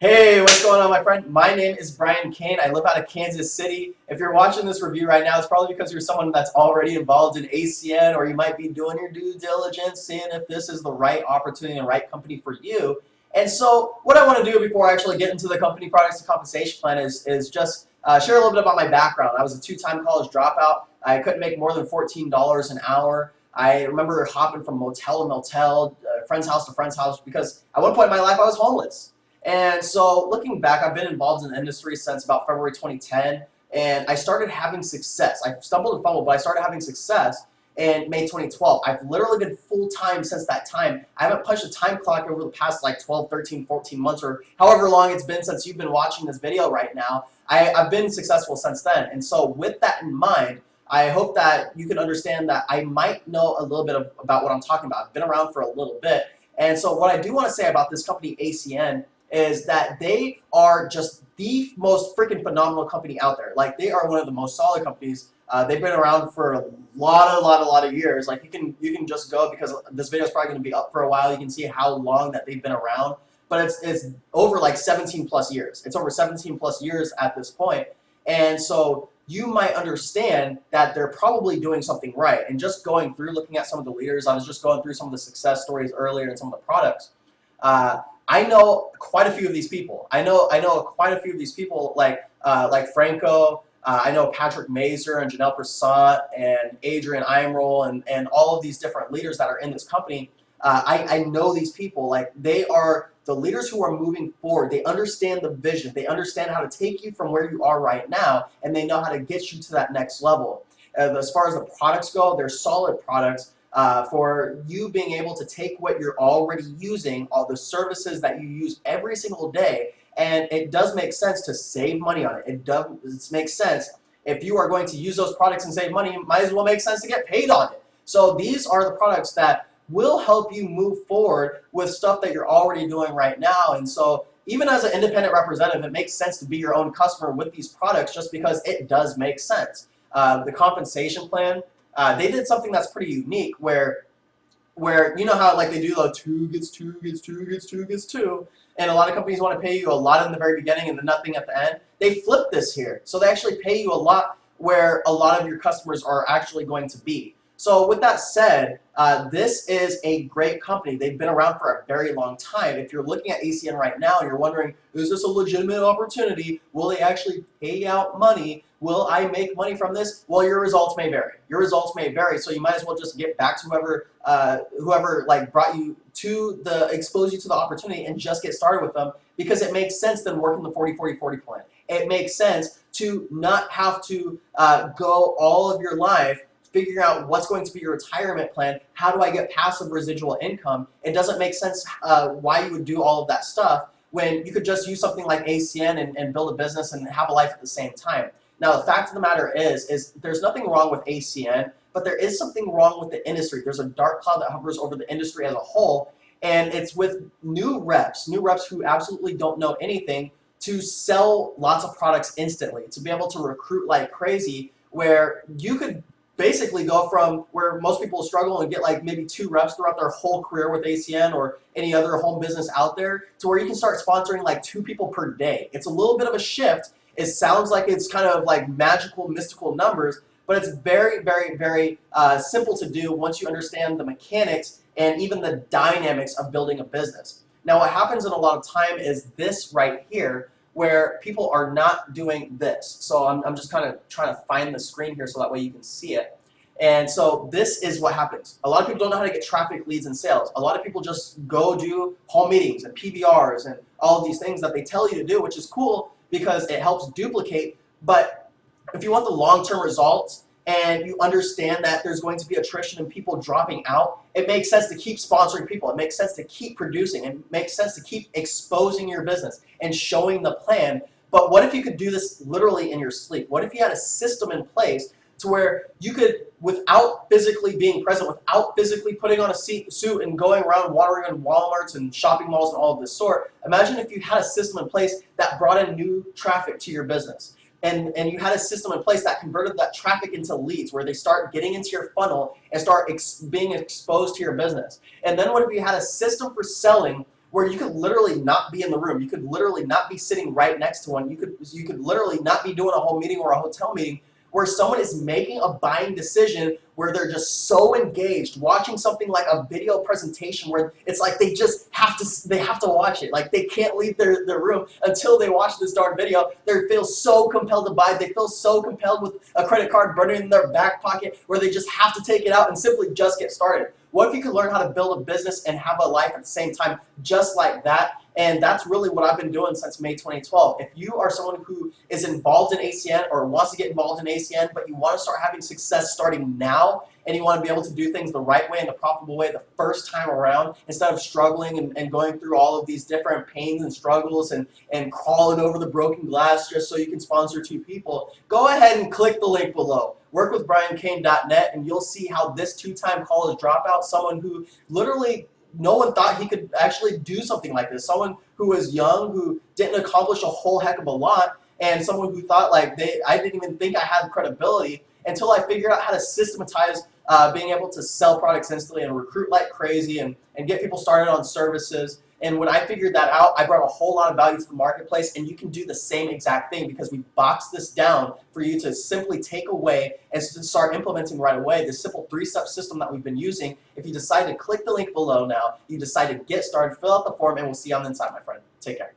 Hey, what's going on, my friend? My name is Brian Kane. I live out of Kansas City. If you're watching this review right now, it's probably because you're someone that's already involved in ACN, or you might be doing your due diligence, seeing if this is the right opportunity and the right company for you. And so, what I want to do before I actually get into the company products and compensation plan is just share a little bit about my background. I was a two-time college dropout. I couldn't make more than $14 an hour. I remember hopping from motel to motel, friend's house to friend's house, because at one point in my life I was homeless. And so looking back, I've been involved in the industry since about February 2010, and I started having success. I stumbled and fumbled, but I started having success in May 2012. I've literally been full-time since that time. I haven't punched a time clock over the past like 12, 13, 14 months, or however long it's been since you've been watching this video right now. I've been successful since then. And so with that in mind, I hope that you can understand that I might know a little bit about what I'm talking about. I've been around for a little bit. And so what I do want to say about this company, ACN, is that they are just the most freaking phenomenal company out there. Like, they are one of the most solid companies. They've been around for a lot of years. Like, you can just go, because this video is probably going to be up for a while. You can see how long that they've been around, but it's over like 17 plus years. It's over 17 plus years at this point, and so you might understand that they're probably doing something right. And just going through, looking at some of the leaders, I was just going through some of the success stories earlier and some of the products. I know quite a few of these people. I know quite a few of these people, like Franco. I know Patrick Mazer and Janelle Prasad and Adrian Imrol and all of these different leaders that are in this company. I know these people. Like, they are the leaders who are moving forward. They understand the vision. They understand how to take you from where you are right now, and they know how to get you to that next level. As far as the products go, they're solid products. For you being able to take what you're already using, all the services that you use every single day, and it does make sense to save money on it. It does make sense. If you are going to use those products and save money, it might as well make sense to get paid on it. So these are the products that will help you move forward with stuff that you're already doing right now. And so even as an independent representative, it makes sense to be your own customer with these products, just because it does make sense. The compensation plan, they did something that's pretty unique, where you know how, like, they do the two gets two gets two gets two gets two, and a lot of companies want to pay you a lot in the very beginning and then nothing at the end. They flip this here, so they actually pay you a lot where a lot of your customers are actually going to be. So with that said, this is a great company. They've been around for a very long time. If you're looking at ACN right now and you're wondering, is this a legitimate opportunity? Will they actually pay out money? Will I make money from this? Well, your results may vary. Your results may vary, so you might as well just get back to whoever like brought you to expose you to the opportunity, and just get started with them, because it makes sense than working the 40-40-40 plan. It makes sense to not have to go all of your life figuring out what's going to be your retirement plan. How do I get passive residual income? It doesn't make sense why you would do all of that stuff when you could just use something like ACN and build a business and have a life at the same time. Now, the fact of the matter is there's nothing wrong with ACN, but there is something wrong with the industry. There's a dark cloud that hovers over the industry as a whole, and it's with new reps who absolutely don't know anything, to sell lots of products instantly, to be able to recruit like crazy, where you could basically go from where most people struggle and get like maybe 2 reps throughout their whole career with ACN or any other home business out there, to where you can start sponsoring like 2 people per day. It's a little bit of a shift. It sounds like it's kind of like magical, mystical numbers, but it's very, very, very simple to do once you understand the mechanics and even the dynamics of building a business. Now, what happens in a lot of time is this right here, where people are not doing this. So I'm just kind of trying to find the screen here so that way you can see it. And so this is what happens. A lot of people don't know how to get traffic, leads, and sales. A lot of people just go do home meetings and PBRs and all of these things that they tell you to do, which is cool because it helps duplicate. But if you want the long-term results, and you understand that there's going to be attrition and people dropping out, it makes sense to keep sponsoring people. It makes sense to keep producing. It makes sense to keep exposing your business and showing the plan. But what if you could do this literally in your sleep? What if you had a system in place to where you could, without physically being present, without physically putting on a suit and going around wandering in Walmarts and shopping malls and all of this sort, imagine if you had a system in place that brought in new traffic to your business. And you had a system in place that converted that traffic into leads, where they start getting into your funnel and start being exposed to your business. And then what if you had a system for selling where you could literally not be in the room. You could literally not be sitting right next to one. You could literally not be doing a whole meeting or a hotel meeting, where someone is making a buying decision where they're just so engaged, watching something like a video presentation where it's like they just have to watch it. Like they can't leave their room until they watch this darn video. They feel so compelled to buy. They feel so compelled with a credit card burning in their back pocket where they just have to take it out and simply just get started. What if you could learn how to build a business and have a life at the same time just like that? And that's really what I've been doing since May 2012. If you are someone who is involved in ACN or wants to get involved in ACN, but you want to start having success starting now, and you want to be able to do things the right way and the profitable way the first time around, instead of struggling and going through all of these different pains and struggles and crawling over the broken glass just so you can sponsor 2 people, go ahead and click the link below. Workwithbriankane.net, and you'll see how this 2-time college dropout, someone who literally no one thought he could actually do something like this, someone who was young, who didn't accomplish a whole heck of a lot, and someone who thought like I didn't even think I had credibility until I figured out how to systematize being able to sell products instantly and recruit like crazy and get people started on services. And when I figured that out, I brought a whole lot of value to the marketplace, and you can do the same exact thing because we boxed this down for you to simply take away and to start implementing right away this simple 3-step system that we've been using. If you decide to click the link below now, you decide to get started, fill out the form, and we'll see you on the inside, my friend. Take care.